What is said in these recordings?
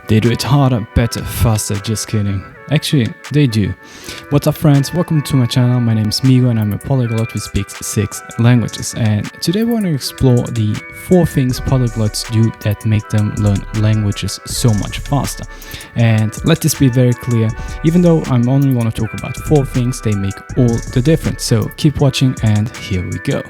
They do it harder, better, faster, just kidding. Actually, they do. What's up friends, welcome to my channel. My name is Migo and I'm a polyglot who speaks 6 languages. And today we're going to explore the 4 things polyglots do that make them learn languages so much faster. And let this be very clear, even though I'm only going to talk about 4 things, they make all the difference. So keep watching and here we go.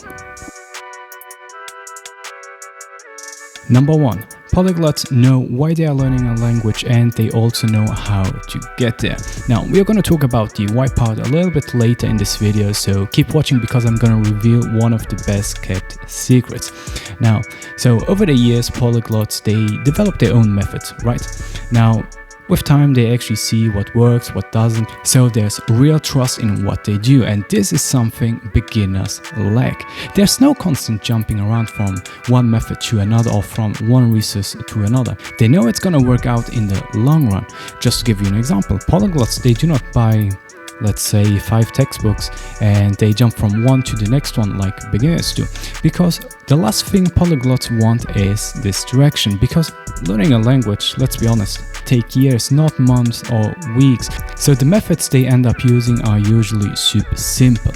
Number 1. Polyglots know why they are learning a language and they also know how to get there. Now, we are going to talk about the why part a little bit later in this video, so keep watching because I'm going to reveal one of the best kept secrets. Now, so over the years, polyglots, they develop their own methods, right? Now, with time, they actually see what works, what doesn't, so there's real trust in what they do, and this is something beginners lack. There's no constant jumping around from one method to another or from one resource to another. They know it's gonna work out in the long run. Just to give you an example, polyglots, they do not buy, let's say, 5 textbooks and they jump from one to the next one like beginners do, because the last thing polyglots want is this direction, because learning a language, let's be honest, take years, not months or weeks. So the methods they end up using are usually super simple.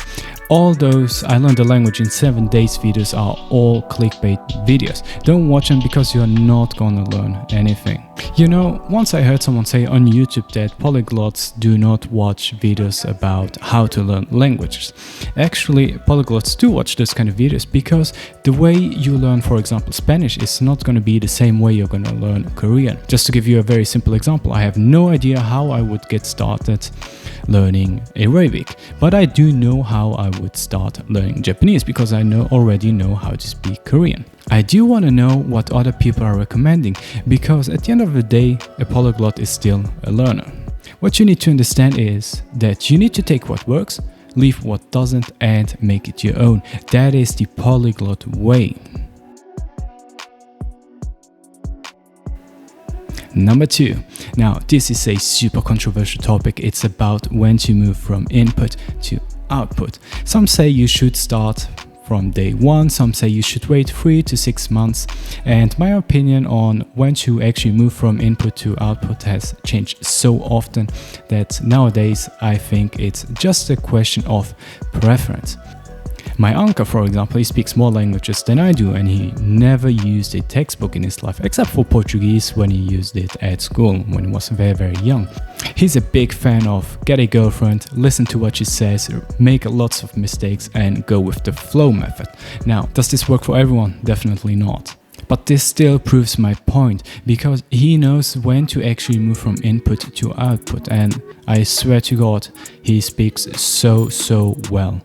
All those I learned the language in 7 days videos are all clickbait videos. Don't watch them because you're not gonna learn anything. You know, once I heard someone say on YouTube that polyglots do not watch videos about how to learn languages. Actually, polyglots do watch those kind of videos because the way you learn, for example, Spanish is not gonna be the same way you're gonna learn Korean. Just to give you a very simple example, I have no idea how I would get started learning Arabic, but I do know how I would start learning Japanese because I already know how to speak Korean. I do want to know what other people are recommending because at the end of the day, a polyglot is still a learner. What you need to understand is that you need to take what works, leave what doesn't, and make it your own. That is the polyglot way. Number 2. Now, this is a super controversial topic. It's about when to move from input to output. Some say you should start from day 1, some say you should wait 3 to 6 months, and my opinion on when to actually move from input to output has changed so often that nowadays I think it's just a question of preference. My uncle, for example, he speaks more languages than I do and he never used a textbook in his life except for Portuguese when he used it at school when he was very young. He's a big fan of get a girlfriend, listen to what she says, make lots of mistakes and go with the flow method. Now, does this work for everyone? Definitely not. But this still proves my point because he knows when to actually move from input to output, and I swear to God, he speaks so well.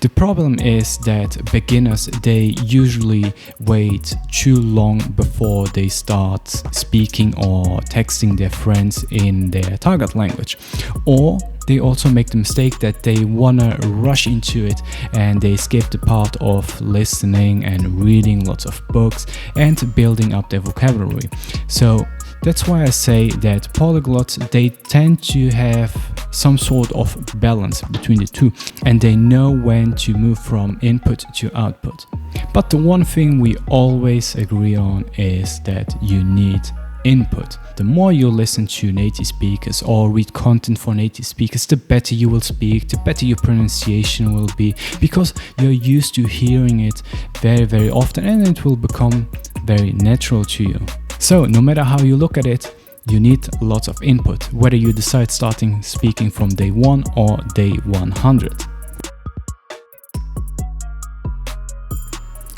The problem is that beginners, they usually wait too long before they start speaking or texting their friends in their target language. Or they also make the mistake that they wanna rush into it and they skip the part of listening and reading lots of books and building up their vocabulary. So that's why I say that polyglots, they tend to have some sort of balance between the two and they know when to move from input to output. But the one thing we always agree on is that you need input. The more you listen to native speakers or read content for native speakers, the better you will speak, the better your pronunciation will be, because you're used to hearing it very often and it will become very natural to you. So no matter how you look at it, you need lots of input, whether you decide starting speaking from day 1 or day 100.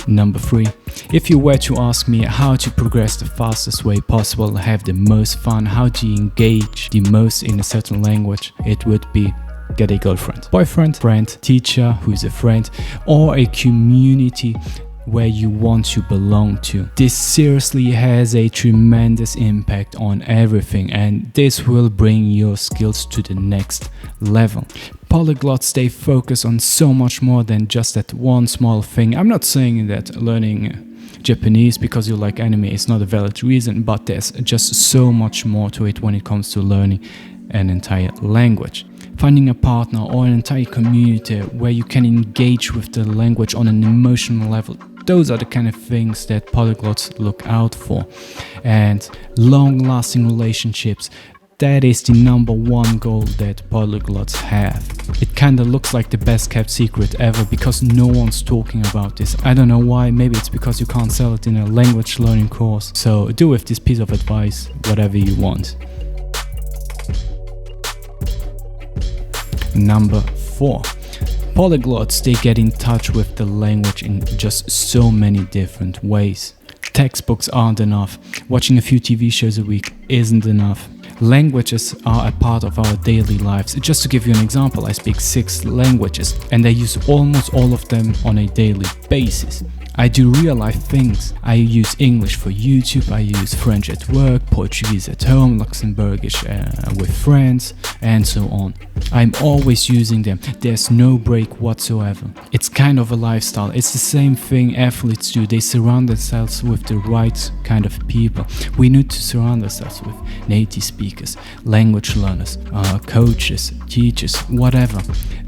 Number 3. If you were to ask me how to progress the fastest way possible, have the most fun, how to engage the most in a certain language, it would be get a girlfriend, boyfriend, friend, teacher who's a friend, or a community where you want to belong to. This seriously has a tremendous impact on everything and this will bring your skills to the next level. Polyglots, they focus on so much more than just that one small thing. I'm not saying that learning Japanese because you like anime is not a valid reason, but there's just so much more to it when it comes to learning an entire language. Finding a partner or an entire community where you can engage with the language on an emotional level, Those are the kind of things that polyglots look out for. And long-lasting relationships, that is the #1 goal that polyglots have. It kinda looks like the best kept secret ever because no one's talking about this. I don't know why, maybe it's because you can't sell it in a language learning course. So do with this piece of advice whatever you want. Number 4. Polyglots, they get in touch with the language in just so many different ways. Textbooks aren't enough. Watching a few TV shows a week isn't enough. Languages are a part of our daily lives. Just to give you an example, I speak 6 languages and I use almost all of them on a daily basis. I do real life things. I use English for YouTube, I use French at work, Portuguese at home, Luxembourgish with friends, and so on. I'm always using them. There's no break whatsoever. It's kind of a lifestyle. It's the same thing athletes do. They surround themselves with the right kind of people. We need to surround ourselves with native speakers, language learners, coaches, teachers, whatever.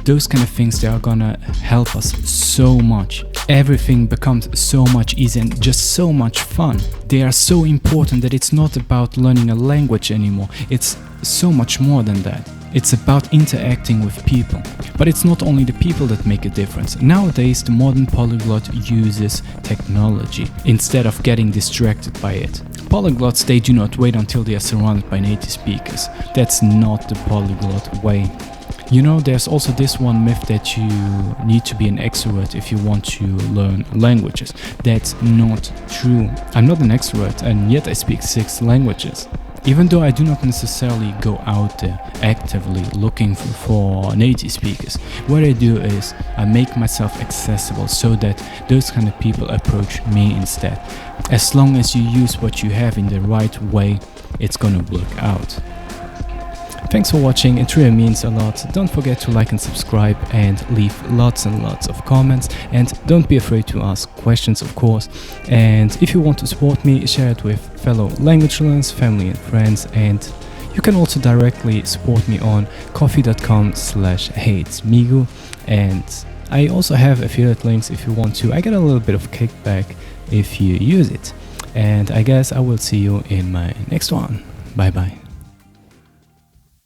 Those kind of things, they are gonna help us so much. Everything becomes so much easier and just so much fun. They are so important that it's not about learning a language anymore. It's so much more than that. It's about interacting with people. But it's not only the people that make a difference. Nowadays, the modern polyglot uses technology instead of getting distracted by it. Polyglots, they do not wait until they are surrounded by native speakers. That's not the polyglot way. You know, there's also this one myth that you need to be an extrovert if you want to learn languages. That's not true. I'm not an extrovert and yet I speak 6 languages. Even though I do not necessarily go out there actively looking for native speakers, what I do is I make myself accessible so that those kind of people approach me instead. As long as you use what you have in the right way, it's gonna work out. Thanks for watching, it really means a lot. Don't forget to like and subscribe and leave lots and lots of comments, and don't be afraid to ask questions, of course. And if you want to support me, share it with fellow language learners, family and friends, and you can also directly support me on coffee.com/heitsmigu, and I also have affiliate links if you want to. I get a little bit of kickback if you use it. And I guess I will see you in my next one. Bye bye.